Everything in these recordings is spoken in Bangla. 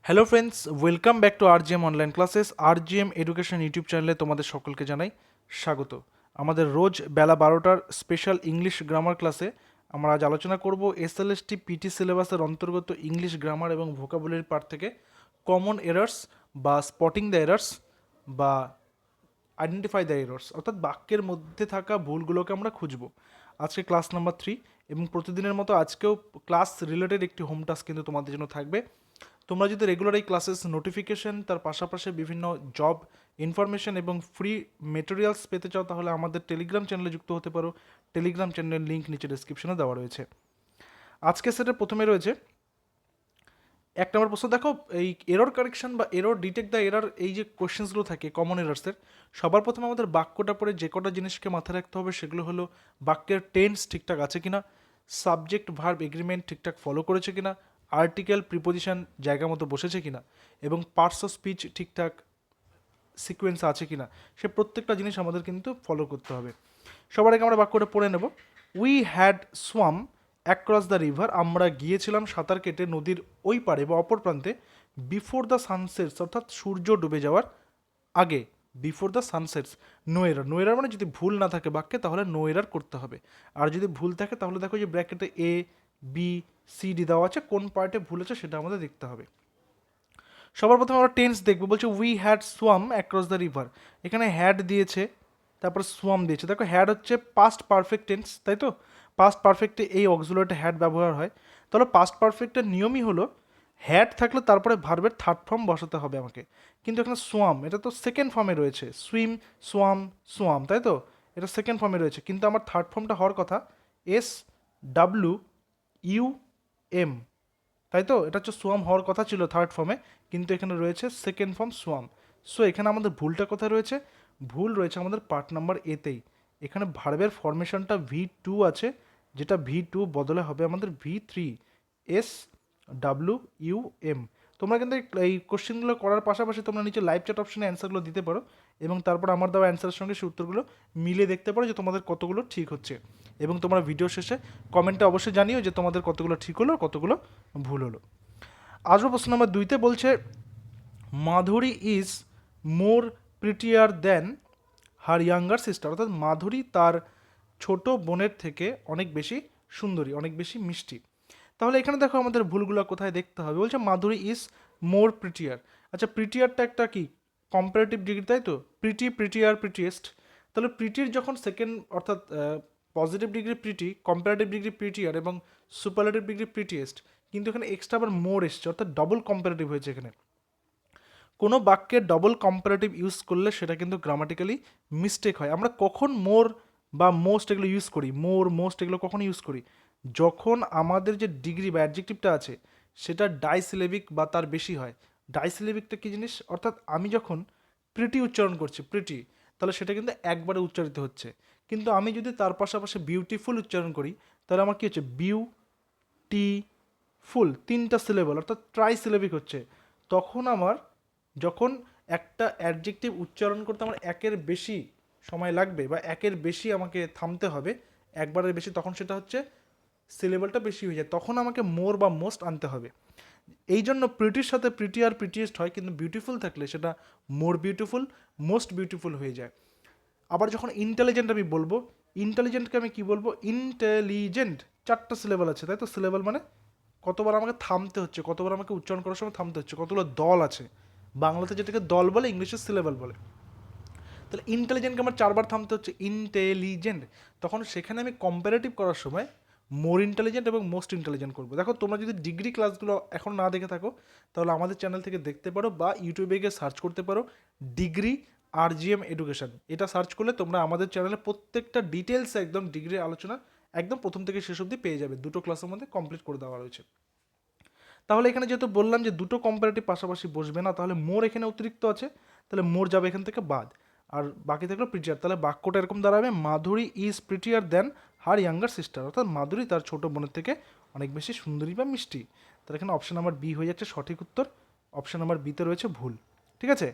Hello friends, welcome back to RGM online classes. RGM education YouTube চ্যানেলে তোমাদের সকলকে জানাই স্বাগত। আমাদের রোজ বেলা 12টার স্পেশাল ইংলিশ গ্রামার ক্লাসে আমরা আজ আলোচনা করব এসএলএসটি পিটি সিলেবাসের অন্তর্গত ইংলিশ গ্রামার এবং ভোকাবুলারি পার্ট থেকে কমন এরার্স বা স্পটিং দ্য এরার্স বা আইডেন্টিফাই দ্য এরর্স, অর্থাৎ বাক্যের মধ্যে থাকা ভুলগুলোকে আমরা খুঁজব। আজকে ক্লাস নাম্বার 3 এবং প্রতিদিনের মতো আজকেও ক্লাস রিলেটেড একটি হোম টাস্ক কিন্তু তোমাদের জন্য থাকবে। তোমরা যদি রেগুলার এই ক্লাসেস নোটিফিকেশন, তার পাশাপাশি বিভিন্ন জব ইনফরমেশন এবং ফ্রি মেটেরিয়ালস পেতে চাও, তাহলে আমাদের টেলিগ্রাম চ্যানেলে যুক্ত হতে পারো। টেলিগ্রাম চ্যানেলের লিঙ্ক নিচে ডিসক্রিপশনে দেওয়া রয়েছে। আজকে সেটার প্রথমে রয়েছে 1 নম্বর প্রশ্ন। দেখো, এই এরর কারেকশন বা এরর ডিটেক্ট দ্য এরর, এই যে কোয়েশ্চেন্সগুলো থাকে কমন এরার্সের, সবার প্রথমে আমাদের বাক্যটা পড়ে যে কটা জিনিসকে মাথায় রাখতে হবে সেগুলো হলো বাক্যের টেন্স ঠিকঠাক আছে কিনা, সাবজেক্ট ভার্ব এগ্রিমেন্ট ঠিকঠাক ফলো করেছে কিনা, আর্টিকেল প্রিপোজিশন জায়গা মতো বসেছে কিনা, এবং পার্টস অফ স্পিচ ঠিকঠাক সিকোয়েন্স আছে কিনা, সে প্রত্যেকটা জিনিস আমাদের কিন্তু ফলো করতে হবে। সবার আগে আমরা বাক্যটা পড়ে নেব। We had swamp across the river, আমরা গিয়েছিলাম সাঁতার কেটে নদীর ওই পারে বা অপর প্রান্তে, বিফোর দ্য সানসেটস, অর্থাৎ সূর্য ডুবে যাওয়ার আগে। Before the sun sets, no error. No error মানে যদি ভুল না থাকে বাক্যে তাহলে নো এরার করতে হবে, আর যদি ভুল থাকে তাহলে দেখো যে ব্র্যাকেটে এ বি সি ডি দেওয়া আছে, কোন পার্টে ভুল আছে সেটা আমাদের দেখতে হবে। সবার প্রথমে আমরা টেন্স দেখবো। বলছে we had swamp across the river, এখানে হ্যাড দিয়েছে, তারপর সোয়াম দিয়েছে। দেখো হ্যাড হচ্ছে পাস্ট পারফেক্ট টেন্স, তাই তো? পাস্ট পারফেক্টে এই অক্সিলারিটা হ্যাড ব্যবহার হয়। তাহলে পাস্ট পারফেক্টের নিয়মই হলো হ্যাড থাকলে তারপরে ভার্বের থার্ড ফর্ম বসাতে হবে আমাকে। কিন্তু এখানে সোয়াম, এটা তো সেকেন্ড ফর্মে রয়েছে, সুইম, সোয়াম, সোয়াম, তাই তো? এটা সেকেন্ড ফর্মে রয়েছে, কিন্তু আমার থার্ড ফর্মটা হওয়ার কথা এস ডাব্লু ইউ এম, তাই তো? এটা হচ্ছে সোয়াম হওয়ার কথা ছিল থার্ড ফর্মে, কিন্তু এখানে রয়েছে সেকেন্ড ফর্ম সোয়াম। সো এখানে আমাদের ভুলটা কোথায় রয়েছে? ভুল রয়েছে আমাদের পার্ট নাম্বার এতেই। এখানে ভার্বের ফরমেশনটা V2 আছে, যেটা V2 বদলে হবে আমাদের V3, S W U M. তোমরা কিন্তু এই কোশ্চেনগুলো করার পাশাপাশি তোমরা নিচে লাইভ চ্যাট অপশনে অ্যান্সারগুলো দিতে পারো, এবং তারপর আমার দেওয়া অ্যান্সারের সঙ্গে সেই উত্তরগুলো মিলিয়ে দেখতে পারো যে তোমাদের কতগুলো ঠিক হচ্ছে। এবং তোমরা ভিডিও শেষে কমেন্টে অবশ্যই জানিও যে তোমাদের কতগুলো ঠিক হলো, কতগুলো ভুল হলো। আসবো প্রশ্ন নম্বর 2তে। বলছে Madhuri is more prettier than her younger sister, অর্থাৎ মাধুরী তার ছোট বোনের থেকে অনেক বেশি সুন্দরী, অনেক বেশি মিষ্টি। তাহলে এখানে দেখো আমাদের ভুলগুলো কোথায় দেখতে হবে। বলছে মাধুরী ইজ মোর প্রিটিয়ার। আচ্ছা, প্রিটিয়ারটা একটা কি কম্পারেটিভ ডিগ্রি, তাই তো? Pretty, প্রিটিয়ার, prettiest. তাহলে প্রিটির যখন সেকেন্ড, অর্থাৎ positive degree pretty, comparative degree প্রিটিয়ার এবং সুপারলেটিভ ডিগ্রি প্রিটিয়েস্ট, কিন্তু এখানে এক্সট্রা আবার মোর এসছে, অর্থাৎ ডবল কম্পারেটিভ হয়েছে এখানে। কোনো বাক্যে ডবল কম্পারেটিভ ইউজ করলে সেটা কিন্তু গ্রামাটিক্যালি মিস্টেক হয়। আমরা কখন মোর বা মোস্ট এগুলো ইউজ করি? মোর, মোস্ট এগুলো কখন ইউজ করি? যখন আমাদের যে ডিগ্রি বা অ্যাডজেক্টিভটা আছে সেটা ডাইসিলেবিক বা তার বেশি হয়। ডাইসিলেবিকটা কী জিনিস? অর্থাৎ আমি যখন প্রিটি উচ্চারণ করছি, প্রিটি, তাহলে সেটা কিন্তু একবারে উচ্চারিত হচ্ছে। কিন্তু আমি যদি তার পাশাপাশি বিউটিফুল উচ্চারণ করি, তাহলে আমার কী হচ্ছে? বিউ টি ফুল, 3টা সিলেবল, অর্থাৎ ট্রাইসিলেবিক হচ্ছে। তখন আমার যখন একটা অ্যাডজেক্টিভ উচ্চারণ করতে আমার একের বেশি সময় লাগবে বা একের বেশি আমাকে থামতে হবে, একবারের বেশি, তখন সেটা হচ্ছে সিলেবলটা বেশি হয়ে যায়, তখন আমাকে মোর বা মোস্ট আনতে হবে। এই জন্য প্রিটির সাথে প্রিটি আর প্রিটিয়েস্ট হয়, কিন্তু বিউটিফুল থাকলে সেটা মোর বিউটিফুল, মোস্ট বিউটিফুল হয়ে যায়। আবার যখন ইন্টেলিজেন্ট আমি বলবো, ইন্টেলিজেন্টকে আমি কি বলবো? ইন্টেলিজেন্ট। 4টা সিলেবল আছে, তাই তো? সিলেবল মানে কতবার আমাকে থামতে হচ্ছে, কতবার আমাকে উচ্চারণ করার সময় থামতে হচ্ছে, কতগুলো দল আছে। বাংলাতে যেটাকে দল বলে, ইংলিশে সিলেবল বলে। তাহলে ইন্টেলিজেন্টকে আমার 4বার থামতে হচ্ছে, ইন্টেলিজেন্ট। তখন সেখানে আমি কম্পারেটিভ করার সময় মোর ইন্টেলিজেন্ট এবং মোস্ট ইন্টেলিজেন্ট করবো। দেখো, তোমরা যদি ডিগ্রি ক্লাসগুলো এখন না দেখে থাকো, তাহলে আমাদের চ্যানেল থেকে দেখতে পারো বা ইউটিউবে গিয়ে সার্চ করতে পারো ডিগ্রি আরজিএম এডুকেশন। এটা সার্চ করলে তোমরা আমাদের চ্যানেলে প্রত্যেকটা ডিটেলস একদম ডিগ্রির আলোচনা একদম প্রথম থেকে শেষ অবধি পেয়ে যাবে। 2টো ক্লাসের মধ্যে কমপ্লিট করে দেওয়া রয়েছে। তাহলে এখানে যেহেতু বললাম যে দুটো কম্পারেটিভ পাশাপাশি বসবে না, তাহলে মোর এখানে অতিরিক্ত আছে, তাহলে মোর যাবে এখান থেকে বাদ, আর বাকি থাকলো প্রিটিয়ার। তাহলে বাক্যটা এরকম দাঁড়াবে, Madhuri is prettier than her younger sister, অর্থাৎ মাধুরী তার ছোট বোনের থেকে অনেক বেশি সুন্দরী বা মিষ্টি। তাহলে এখানে অপশন নাম্বার বি হয়ে যাচ্ছে সঠিক উত্তর। অপশন নাম্বার বিতে রয়েছে ভুল। ঠিক আছে,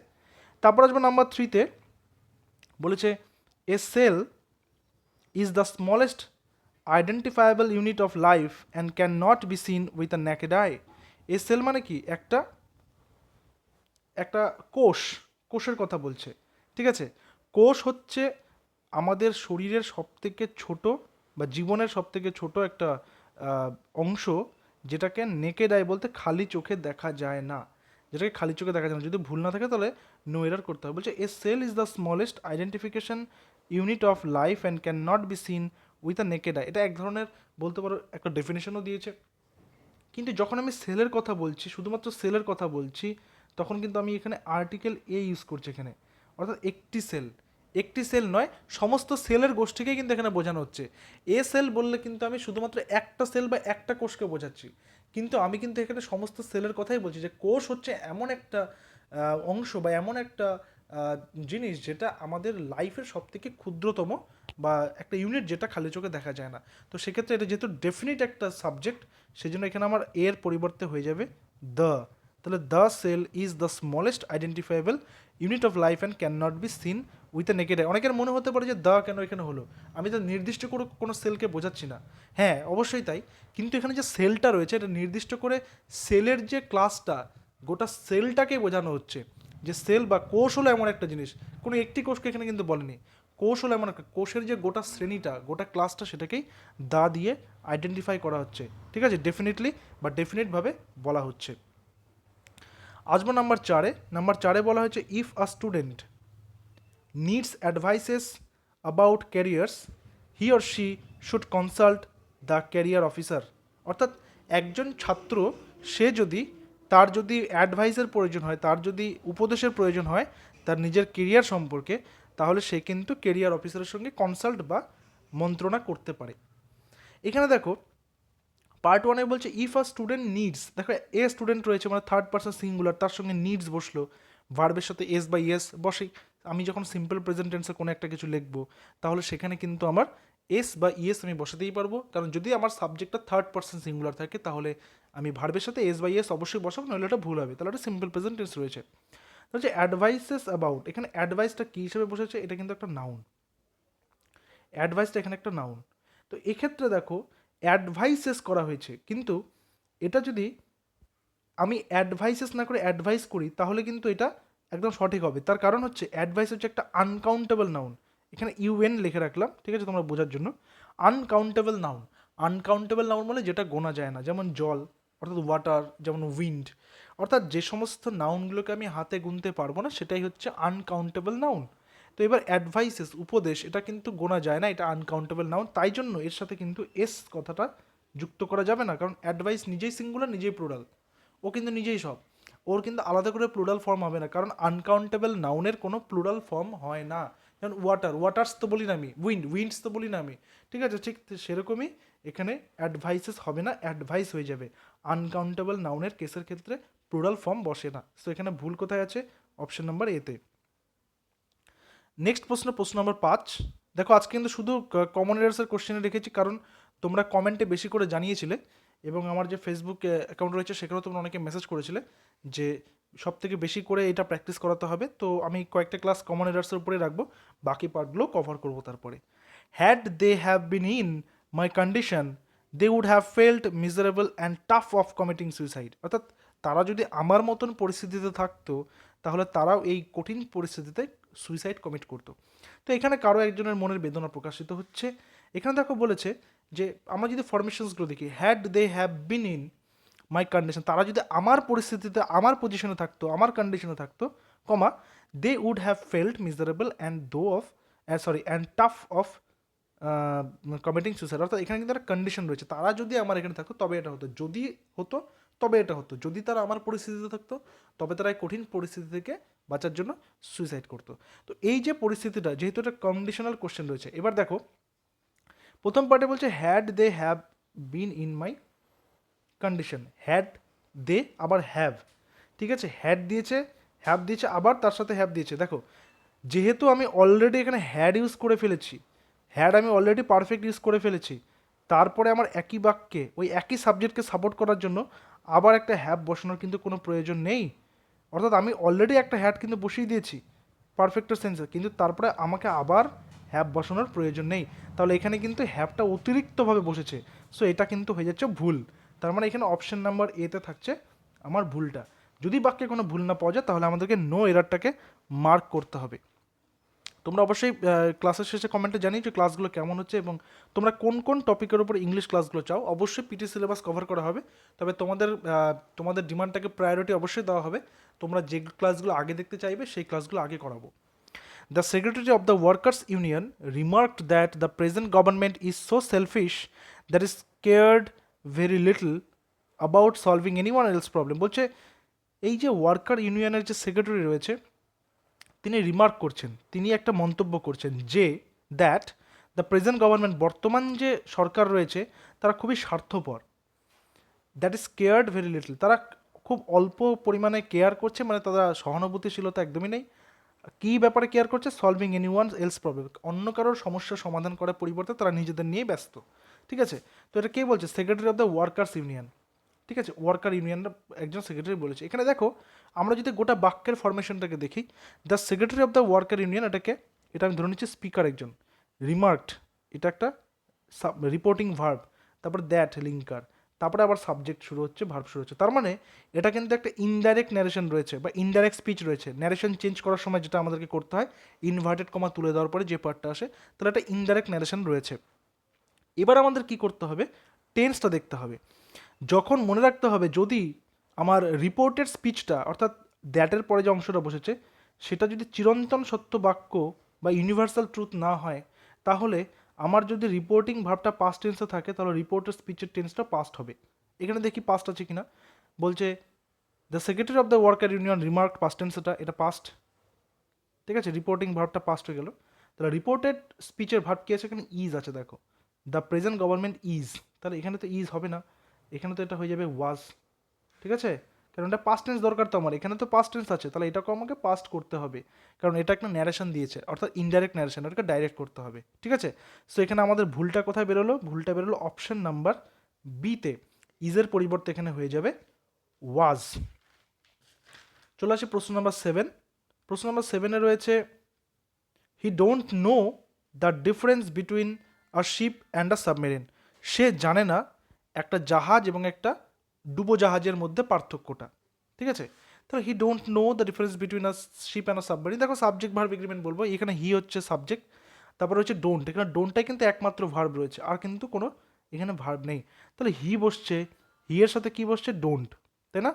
তারপর আসবে নাম্বার 3তে। বলেছে a cell is the smallest identifiable unit of life and can not be seen with a naked eye. A cell মানে কি? একটা একটা কোষ, কোষের কথা বলছে, ঠিক আছে? কোষ হচ্ছে আমাদের শরীরের সবথেকে ছোট বা জীবনের সবথেকে ছোট একটা আহ, অংশ, যেটাকে নেকেড আই বলতে খালি চোখে দেখা যায় না, যেটাকে খালি চোখে দেখা যায় না। যদি ভুল না থাকে তাহলে নো এরার করতে হবে। বলছে a cell is the smallest identification unit of life and can not be seen with a naked eye. এটা এক ধরনের বলতে পারো একটা ডেফিনেশনও দিয়েছে। কিন্তু যখন আমি সেলের কথা বলছি, শুধুমাত্র সেলের কথা বলছি, তখন কিন্তু আমি এখানে আর্টিকেল এ ইউজ করছি এখানে, অর্থাৎ একটি সেল। একটি সেল নয়, সমস্ত সেলের গোষ্ঠীকেই কিন্তু এখানে বোঝানো হচ্ছে। এ সেল বললে কিন্তু আমি শুধুমাত্র একটা সেল বা একটা কোষকে বোঝাচ্ছি, কিন্তু আমি কিন্তু এখানে সমস্ত সেলের কথাই বলছি, যে কোষ হচ্ছে এমন একটা অংশ বা এমন একটা আহ, জিনিস যেটা আমাদের লাইফের সব থেকে ক্ষুদ্রতম বা একটা ইউনিট, যেটা খালি চোখে দেখা যায় না। তো সেক্ষেত্রে এটা যেহেতু ডেফিনিট একটা সাবজেক্ট, সেই জন্য এখানে আমার এর পরিবর্তে হয়ে যাবে দ্য। তাহলে the cell is the smallest identifiable unit of life and can not be seen with a naked eye. অনেকের মনে হতে পারে যে দ্য কেন এখানে হলো, আমি তো নির্দিষ্ট করে কোনো সেলকে বোঝাচ্ছি না। হ্যাঁ, অবশ্যই তাই, কিন্তু এখানে যে সেলটা রয়েছে এটা নির্দিষ্ট করে সেলের যে ক্লাসটা, গোটা সেলটাকে বোঝানো হচ্ছে। যে সেল বা কোষ হলো এমন একটা জিনিস, কোনো একটি কোষকে এখানে কিন্তু বলেনি। কোষ হলো এমন একটা, কোষের যে গোটা শ্রেণীটা, গোটা ক্লাসটা, সেটাকেই দা দিয়ে আইডেন্টিফাই করা হচ্ছে, ঠিক আছে? ডেফিনেটলি বা ডেফিনেটভাবে বলা হচ্ছে। আসবো নাম্বার চারে বলা হয়েছে if a student needs advices about careers, he or she should consult the career officer। অর্থাৎ একজন ছাত্র, সে যদি, তার যদি অ্যাডভাইসের প্রয়োজন হয়, তার যদি উপদেশের প্রয়োজন হয় তার নিজের কেরিয়ার সম্পর্কে, তাহলে সে কিন্তু কেরিয়ার অফিসারের সঙ্গে কনসাল্ট বা মন্ত্রণা করতে পারে। এখানে দেখো পার্ট ওয়ানে বলছে ইফ আ স্টুডেন্ট নিডস, দেখো এ স্টুডেন্ট রয়েছে মানে থার্ড পার্সন সিঙ্গুলার, তার সঙ্গে নিডস বসলো, ভার্বের সাথে এস বা ইয়েস বসে। আমি যখন সিম্পল প্রেজেন্ট টেন্সে কোনো একটা কিছু লিখবো, তাহলে সেখানে কিন্তু আমার এস বা ইয়েস আমি বসাতেই পারবো, কারণ যদি আমার সাবজেক্টটা থার্ড পার্সন সিঙ্গুলার থাকে তাহলে আমি ভার্বের সাথে এস বা ইয়েস অবশ্যই বসাবো, নাহলে এটা ভুল হবে, তাহলে একটা সিম্পল প্রেজেন্ট টেন্স রয়েছে। তাহলে হচ্ছে অ্যাডভাইসেস অ্যাবাউট, এখানে অ্যাডভাইসটা কী হিসেবে বসেছে, এটা কিন্তু একটা নাউন। অ্যাডভাইসটা এখানে একটা নাউন। তো এক্ষেত্রে দেখো অ্যাডভাইসেস করা হয়েছে, কিন্তু এটা যদি আমি অ্যাডভাইসেস না করে অ্যাডভাইস করি, তাহলে কিন্তু এটা একদম সঠিক হবে। তার কারণ হচ্ছে অ্যাডভাইস হচ্ছে একটা আনকাউন্টেবল নাউন। এখানে ইউএন লিখে রাখলাম, ঠিক আছে, তোমরা বোঝার জন্য। আনকাউন্টেবল নাউন, আনকাউন্টেবল নাউন বলে যেটা গোনা যায় না, যেমন জল, অর্থাৎ ওয়াটার, যেমন উইন্ড, অর্থাৎ যে সমস্ত নাউনগুলোকে আমি হাতে গুনতে পারবো না, সেটাই হচ্ছে আনকাউন্টেবল নাউন। তো এবার অ্যাডভাইসেস, উপদেশ, এটা কিন্তু গোনা যায় না, এটা আনকাউন্টেবল নাউন, তাই জন্য এর সাথে কিন্তু এস কথাটা যুক্ত করা যাবে না, কারণ অ্যাডভাইস নিজেই সিঙ্গুলার, নিজেই প্লুরাল, ও কিন্তু নিজেই সব, ওর কিন্তু আলাদা করে প্লুরাল ফর্ম হবে না, কারণ আনকাউন্টেবল নাউনের কোনো প্লুরাল ফর্ম হয় না। যেমন ওয়াটার, ওয়াটার্স তো বলি না আমি, উইন্ড, উইন্ডস তো বলি না আমি, ঠিক আছে? ঠিক সেরকমই এখানে অ্যাডভাইসেস হবে না, অ্যাডভাইস হয়ে যাবে। আনকাউন্টেবল নাউনের কেসের ক্ষেত্রে প্লুরাল ফর্ম বসে না। সো এখানে ভুল কোথায় আছে? অপশন নাম্বার এতে। নেক্সট প্রশ্ন নম্বর 5। দেখো আজকে কিন্তু শুধু কমন এরার্সের কোশ্চেনে রেখেছি, কারণ তোমরা কমেন্টে বেশি করে জানিয়েছিলে, এবং আমার যে ফেসবুক অ্যাকাউন্ট রয়েছে সেখানেও তোমরা অনেকে মেসেজ করেছিলে যে সব থেকে বেশি করে এটা প্র্যাকটিস করাতে হবে। তো আমি কয়েকটা ক্লাস কমন এরার্সের উপরে রাখবো, বাকি পার্টগুলো কভার করবো তারপরে। Had they have been in my condition they would have felt miserable and tough of committing suicide. অর্থাৎ তারা যদি আমার মতন পরিস্থিতিতে থাকতো, তাহলে তারাও এই কঠিন পরিস্থিতিতে সুইসাইড কমিট করতো। তো এখানে কারো একজনের মনের বেদনা প্রকাশিত হচ্ছে। এখানে দেখো বলেছে যে আমরা যদি ফরমেশনসগুলো দেখি, had they have been in my condition, তারা যদি আমার পরিস্থিতিতে, আমার পজিশনে থাকতো, আমার কন্ডিশনে থাকতো, comma, they would have felt miserable and though of and tough of committing suicide. অর্থাৎ এখানে কিন্তু একটা কন্ডিশন রয়েছে, তারা যদি আমার এখানে থাকতো তবে এটা হতো, যদি হতো তবে এটা হতো, যদি তারা আমার পরিস্থিতিতে থাকতো তবে তারা এই কঠিন পরিস্থিতি থেকে বাঁচার জন্য সুইসাইড করতো। তো এই যে পরিস্থিতিটা, যেহেতু একটা কন্ডিশনাল কোশ্চেন রয়েছে, এবার দেখো প্রথম পার্টে বলছে had they have been in my condition, had they আবার হ্যাভ, ঠিক আছে, হ্যাড দিয়েছে, হ্যাভ দিয়েছে, আবার তার সাথে হ্যাভ দিয়েছে। দেখো যেহেতু আমি অলরেডি এখানে হ্যাড ইউজ করে ফেলেছি, হ্যাড আমি অলরেডি পারফেক্ট ইউজ করে ফেলেছি, তারপরে আমার একই বাক্যে ওই একই সাবজেক্টকে সাপোর্ট করার জন্য আবার একটা হ্যাভ বসানোর কিন্তু কোনো প্রয়োজন নেই। অর্থাৎ আমি অলরেডি একটা হ্যাড কিন্তু বসিয়ে দিয়েছি পারফেক্টের সেন্সে, কিন্তু তারপরে আমাকে আবার হ্যাভ বসানোর প্রয়োজন নেই। তাহলে এখানে কিন্তু হ্যাভটা অতিরিক্তভাবে বসেছে, সো এটা কিন্তু হয়ে যাচ্ছে ভুল। তার মানে এখানে অপশন নাম্বার এতে থাকছে আমার ভুলটা। যদি বাক্যে কোনো ভুল না পাওয়া যায় তাহলে আমাদেরকে নো এরারটাকে মার্ক করতে হবে। তোমরা অবশ্যই ক্লাসের শেষে কমেন্টে জানিয়ে যে ক্লাসগুলো কেমন হচ্ছে এবং তোমরা কোন কোন টপিকের উপর ইংলিশ ক্লাসগুলো চাও। অবশ্যই পিটি সিলেবাস কভার করা হবে, তবে তোমাদের ডিমান্ডটাকে প্রায়োরিটি অবশ্যই দেওয়া হবে। তোমরা যে ক্লাসগুলো আগে দেখতে চাইবে সেই ক্লাসগুলো আগে করাবো। The Secretary of the Workers' Union remarked that the present government is so selfish that is cared very little about solving anyone else's problem. বলছে এই যে ওয়ার্কার ইউনিয়নের যে সেক্রেটারি রয়েছে তিনি রিমার্ক করছেন, তিনি একটা মন্তব্য করছেন যে দ্যাট দ্য প্রেজেন্ট গভর্নমেন্ট, বর্তমান যে সরকার রয়েছে তারা খুবই স্বার্থপর। That is cared very little, তারা খুব অল্প পরিমাণে কেয়ার করছে, মানে তারা সহানুভূতিশীলতা একদমই নেই। কী ব্যাপারে কেয়ার করছে? Solving any one else problem, অন্য কারোর সমস্যার সমাধান করার পরিবর্তে তারা নিজেদের নিয়ে ব্যস্ত। ঠিক আছে, তো এটা কে বলছে? Secretary of the workers union. ঠিক আছে, ওয়ার্কার ইউনিয়নের একজন সেক্রেটারি বলেছে। এখানে দেখো আমরা যদি গোটা বাক্যের ফরমেশনটাকে দেখি, the secretary of the worker union, এটা আমি ধরে নিচ্ছি স্পিকার একজন। রিমার্কড, এটা একটা রিপোর্টিং ভার্ব, তারপরে দ্যাট লিঙ্কার, তারপরে আবার সাবজেক্ট শুরু হচ্ছে, ভার্ব শুরু হচ্ছে। তার মানে এটা কিন্তু একটা ইনডাইরেক্ট ন্যারেশন রয়েছে বা ইনডাইরেক্ট স্পিচ রয়েছে। ন্যারেশন চেঞ্জ করার সময় যেটা আমাদেরকে করতে হয়, ইনভার্টেড কমা তুলে দেওয়ার পরে যে পার্টটা আসে, তাহলে একটা ইনডাইরেক্ট ন্যারেশন রয়েছে। এবার আমাদের কি করতে হবে? টেন্সটা দেখতে হবে। যখন মনে রাখতে হবে, যদি আমার রিপোর্টেড স্পিচটা অর্থাৎ দ্যাটের পরে যে অংশটা বসেছে সেটা যদি চিরন্তন সত্য বাক্য বা ইউনিভার্সাল ট্রুথ না হয়, তাহলে আমার যদি রিপোর্টিং ভার্বটা পাস্ট টেন্সে থাকে তাহলে রিপোর্টেড স্পিচের টেন্সটা পাস্ট হবে। এখানে দেখি পাস্ট আছে কিনা। বলছে the secretary of the worker union remark, past tense, এটা পাস্ট। ঠিক আছে, রিপোর্টিং ভার্বটা পাস্ট হয়ে গেল। তাহলে রিপোর্টেড স্পিচের ভার্ব কী আছে? এখানে ইজ আছে। দেখো দ্য প্রেজেন্ট গভর্নমেন্ট ইজ, তাহলে এখানে তো ইজ হবে না, এখানে তো এটা হয়ে যাবে ওয়াজ। ঠিক আছে, কারণ এটা পাস্ট টেন্স দরকার তো আমার, এখানে তো পাস্ট টেন্স আছে, তাহলে এটাকে আমাকে পাস্ট করতে হবে, কারণ এটা একটা ন্যারেশন দিয়েছে, অর্থাৎ ইনডাইরেক্ট ন্যারেশন, এটাকে ডাইরেক্ট করতে হবে। ঠিক আছে, সো এখানে আমাদের ভুলটা কোথায় বেরোলো? ভুলটা বেরোলো অপশন নাম্বার বিতে, ইজের পরিবর্তে এখানে হয়ে যাবে ওয়াজ। চলে আসি প্রশ্ন নাম্বার 7। প্রশ্ন নাম্বার 7-এ রয়েছে he don't know the difference between a ship and a submarine. সে জানে না একটা জাহাজ এবং একটা ডুবোজাহাজের মধ্যে পার্থক্যটা। ঠিক আছে, তাহলে he don't know the difference between a ship and a submarine. দেখো সাবজেক্ট ভার্ব এগ্রিমেন্ট বলবো, এখানে হি হচ্ছে সাবজেক্ট, তারপরে হচ্ছে ডোন্ট, এখানে ডোন্টটাই কিন্তু একমাত্র ভার্ব রয়েছে, আর কিন্তু কোনো এখানে ভার্ব নেই। তাহলে হি বসছে, হি এর সাথে কি বসছে? ডোন্ট, তাই না?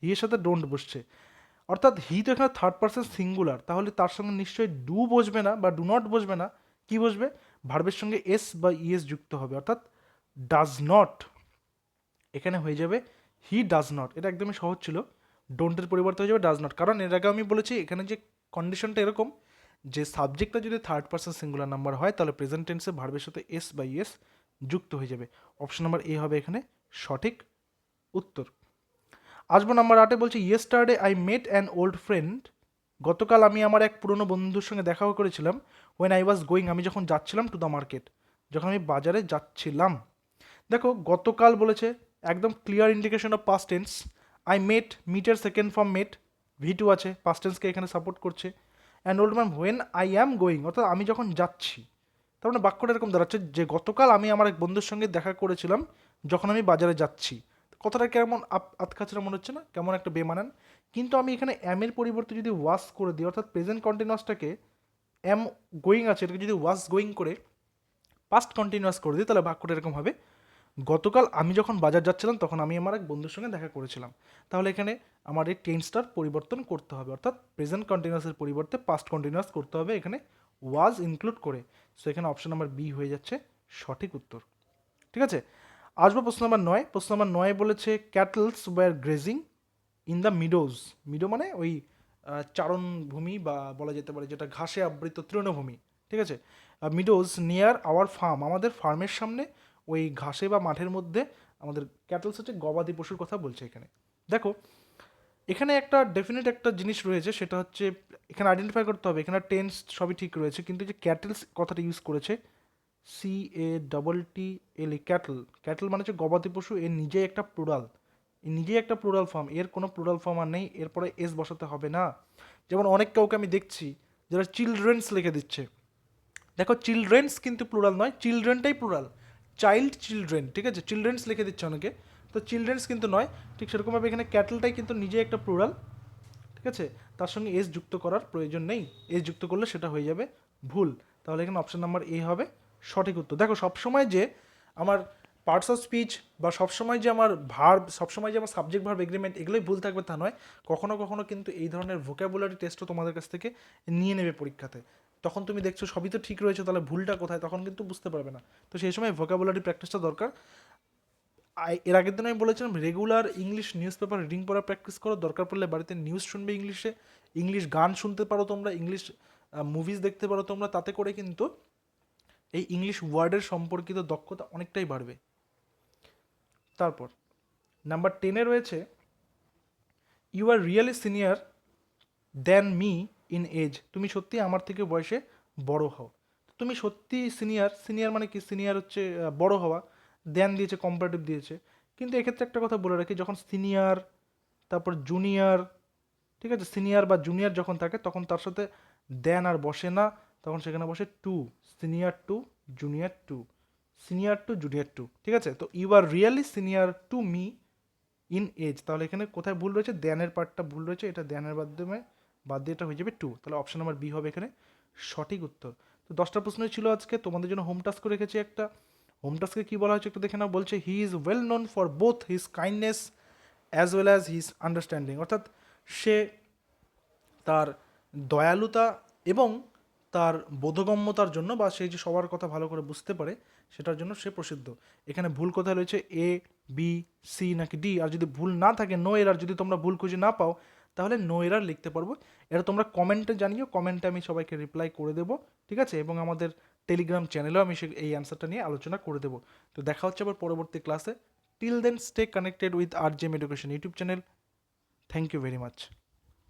হি এর সাথে ডোন্ট বসছে, অর্থাৎ হি তো এখানে থার্ড পার্সন সিঙ্গুলার, তাহলে তার সঙ্গে নিশ্চয়ই ডু বসবে না বা ডু নট বসবে না। কি বসবে? ভার্বের সঙ্গে এস বা ইএস যুক্ত হবে, অর্থাৎ ডাজ নট, এখানে হয়ে যাবে হি ডাজ নট। এটা একদমই সহজ ছিল, ডোন্টের পরিবর্তে হয়ে যাবে ডাজ নট, কারণ এর আগে আমি বলেছি এখানে যে কন্ডিশনটা এরকম যে সাবজেক্টটা যদি থার্ড পার্সন সিঙ্গুলার নাম্বার হয় তাহলে প্রেজেন্ট টেন্সে ভার্বের সাথে এস বা ইএস যুক্ত হয়ে যাবে। অপশন নাম্বার এ হবে এখানে সঠিক উত্তর। আসবো নাম্বার 8-এ, বলছে yesterday I met an old friend. গতকাল আমি আমার এক পুরনো বন্ধুর সঙ্গে দেখা করেছিলাম। ওয়েন আই ওয়াজ গোয়িং, আমি যখন যাচ্ছিলাম, টু দ্য মার্কেট, যখন আমি বাজারে যাচ্ছিলাম। দেখো গতকাল বলেছে, একদম clear indication of past tense. I met, মিটের second form met, V two আছে, পাস্ট টেন্সকে এখানে সাপোর্ট করছে। And old man when I am going, অর্থাৎ আমি যখন যাচ্ছি। তার মানে বাক্যটা এরকম দাঁড়াচ্ছে যে গতকাল আমি আমার এক বন্ধুর সঙ্গে দেখা করেছিলাম যখন আমি বাজারে যাচ্ছি। কথাটা কেমন আতখাচড়া মনে হচ্ছে না? কেমন একটা বেমানান। কিন্তু আমি এখানে অ্যামের পরিবর্তে যদি ওয়াজ করে দিই, অর্থাৎ প্রেজেন্ট কন্টিনিউয়াসটাকে, অ্যাম গোয়িং আছে এটাকে যদি ওয়াজ গোয়িং করে পাস্ট কন্টিনিউয়াস করে দিই, তাহলে বাক্যটা এরকম হবে, গতকাল আমি যখন বাজার যাচ্ছিলাম তখন আমি আমার এক বন্ধুর সঙ্গে দেখা করেছিলাম। তাহলে এখানে আমার এই টেন্সটার পরিবর্তন করতে হবে, অর্থাৎ প্রেজেন্ট কন্টিনিউয়াসের পরিবর্তে পাস্ট কন্টিনিউয়াস করতে হবে এখানে ওয়াজ ইনক্লুড করে। সো এখানে অপশন নাম্বার বি হয়ে যাচ্ছে সঠিক উত্তর। ঠিক আছে, আসবো প্রশ্ন নাম্বার 9। প্রশ্ন নাম্বার 9 বলেছে cattles were grazing in the meadows. Meadow মানে ওই চারণভূমি বা বলা যেতে পারে যেটা ঘাসে আবৃত তৃণভূমি। ঠিক আছে, মিডোজ নিয়ার আওয়ার ফার্ম, আমাদের ফার্মের সামনে ওই ঘাসে বা মাঠের মধ্যে আমাদের ক্যাটলস হচ্ছে গবাদি পশুর কথা বলছে এখানে। দেখো এখানে একটা ডেফিনেট একটা জিনিস রয়েছে, সেটা হচ্ছে এখানে আইডেন্টিফাই করতে হবে, এখানে টেন্স সবই ঠিক রয়েছে, কিন্তু যে ক্যাটলস কথাটা ইউজ করেছে, CATTL, ক্যাটল, ক্যাটল মানে হচ্ছে গবাদি পশু, এর নিজেই একটা প্লুরাল, নিজেই একটা প্লুরাল ফর্ম, এর কোনো প্লুরাল ফর্ম আর নেই, এরপরে এস বসাতে হবে না। যেমন অনেক কাউকে আমি দেখছি যারা চিলড্রেন্স লিখে দিচ্ছে। দেখো চিলড্রেন্স কিন্তু প্লুরাল নয়, চিলড্রেনটাই প্লুরাল, চাইল্ড চিলড্রেন। ঠিক আছে, চিলড্রেন্স লিখে দিচ্ছে অনেকে, তো চিলড্রেন্স কিন্তু নয়, ঠিক সেরকমভাবে এখানে ক্যাটেলটাই কিন্তু নিজে একটা প্লুরাল, ঠিক আছে, তার সঙ্গে এস যুক্ত করার প্রয়োজন নেই, এস যুক্ত করলে সেটা হয়ে যাবে ভুল। তাহলে এখানে অপশন নাম্বার এ হবে সঠিক উত্তর। দেখো সবসময় যে আমার পার্টস অফ স্পিচ বা সবসময় যে আমার ভার্ব, সবসময় যে আমার সাবজেক্ট ভার্ব এগ্রিমেন্ট এগুলোই ভুল থাকবে তা নয়, কখনো কখনো কিন্তু এই ধরনের ভোকাবুলারি টেস্টও তোমাদের কাছ থেকে নিয়ে নেবে পরীক্ষাতে। তখন তুমি দেখছো সবই তো ঠিক রয়েছে, তাহলে ভুলটা কোথায়, তখন কিন্তু বুঝতে পারবে না। তো সেই সময় ভোকাবুলারি প্র্যাকটিসটা দরকার। এর আগের দিন আমি বলেছিলাম regular English news paper reading পড়া প্র্যাকটিস করো, দরকার পড়লে বাড়িতে নিউজ শুনবে ইংলিশে, ইংলিশ গান শুনতে পারো তোমরা, ইংলিশ মুভিজ দেখতে পারো তোমরা, তাতে করে কিন্তু এই ইংলিশ ওয়ার্ডের সম্পর্কিত দক্ষতা অনেকটাই বাড়বে। তারপর নাম্বার 10-এ রয়েছে you are really senior than me in age, তুমি সত্যি আমার থেকে বয়সে বড় হও। তুমি সত্যি সিনিয়র, সিনিয়র মানে কি, সিনিয়র হচ্ছে বড় হওয়া, দেন দিয়েছে কম্পারেটিভ দিয়েছে, কিন্তু এক্ষেত্রে একটা কথা বলে রাখি, যখন সিনিয়র তারপর জুনিয়র, ঠিক আছে, সিনিয়র বা জুনিয়র যখন থাকে তখন তার সাথে দেন আর বসে না, তখন সেখানে বসে to, senior to junior to, senior to junior to, ঠিক আছে। তো you are really senior to me in age, তাহলে এখানে কোথায় ভুল রয়েছে, দেনের পার্টটা ভুল রয়েছে, এটা দেনের মাধ্যমে বাদ দিয়ে এটা হয়ে যাবে টু, তাহলে অপশন নাম্বার বি হবে এখানে সঠিক উত্তর। তো 10টা প্রশ্নই ছিল আজকে, তোমাদের জন্য হোম টাস্ক করে রেখেছি একটা। হোম টাস্কে কী বলা হয়েছে একটু দেখে নাও। বলছে he is well known for both his kindness as well as his understanding, অর্থাৎ সে তার দয়ালুতা এবং তার বোধগম্যতার জন্য, বা সে যে সবার কথা ভালো করে বুঝতে পারে সেটার জন্য সে প্রসিদ্ধ। এখানে ভুল কোথায় রয়েছে, এ বি সি নাকি ডি? আর যদি ভুল না থাকে, নো এরার, যদি তোমরা ভুল খুঁজে না পাও তাহলে নো এরার লিখতে পারবো। এটা তোমরা কমেন্টে জানিও, কমেন্টে আমি সবাইকে রিপ্লাই করে দেবো, ঠিক আছে, এবং আমাদের টেলিগ্রাম চ্যানেলেও আমি এই অ্যান্সারটা নিয়ে আলোচনা করে দেবো। তো দেখা হচ্ছে আবার পরবর্তী ক্লাসে। Till then stay connected with RGM education YouTube channel. Thank you very much.